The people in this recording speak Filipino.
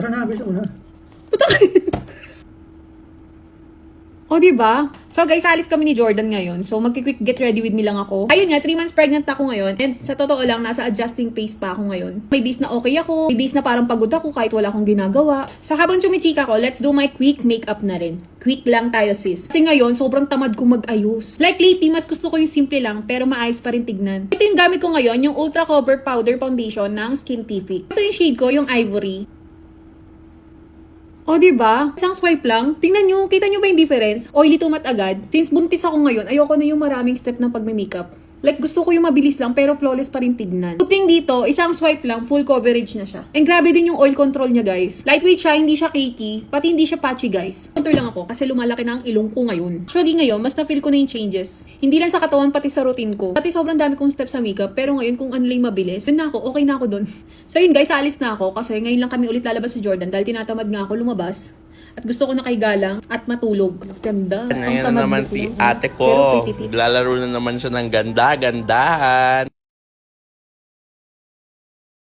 Tara na, bilisan mo na. O, diba? So, guys, alis kami ni Jordan ngayon. So, magki-quick get ready with me lang ako. Ayun nga, 3 months pregnant ako ngayon. And sa totoo lang, nasa adjusting phase pa ako ngayon. May days na okay ako. May days na parang pagod ako kahit wala akong ginagawa. So, habang chumichika ko, let's do my quick makeup na rin. Quick lang tayo, sis. Kasi ngayon, sobrang tamad kong mag-ayos. Like lately, mas gusto ko yung simple lang, pero maayos pa rin tignan. Ito yung gamit ko ngayon, yung Ultra Cover Powder Foundation ng Skintific. Ito yung shade ko, yung Ivory. O, diba? Isang swipe lang. Tingnan nyo, kita nyo ba yung difference? Oily to matte agad. Since buntis ako ngayon, ayoko na yung maraming step ng pagme-makeup. Like, gusto ko yung mabilis lang, pero flawless pa rin tignan. Puting dito, isang swipe lang, full coverage na siya. And grabe din yung oil control niya, guys. Lightweight siya, hindi siya cakey, pati hindi siya patchy, guys. Contour lang ako, kasi lumalaki na ang ilong ko ngayon. Actually, ngayon, mas na-feel ko na yung changes. Hindi lang sa katawan, pati sa routine ko. Pati sobrang dami kong steps sa makeup, pero ngayon, kung ano lang mabilis, dun na ako, okay na ako dun. So yun, guys, alis na ako, kasi ngayon lang kami ulit lalabas si Jordan, dahil tinatamad nga ako lumabas. At gusto ko na kay galang at matulog. Ganda. Ngayon na naman si ate ko. Lalaro na naman siya ng ganda-gandahan.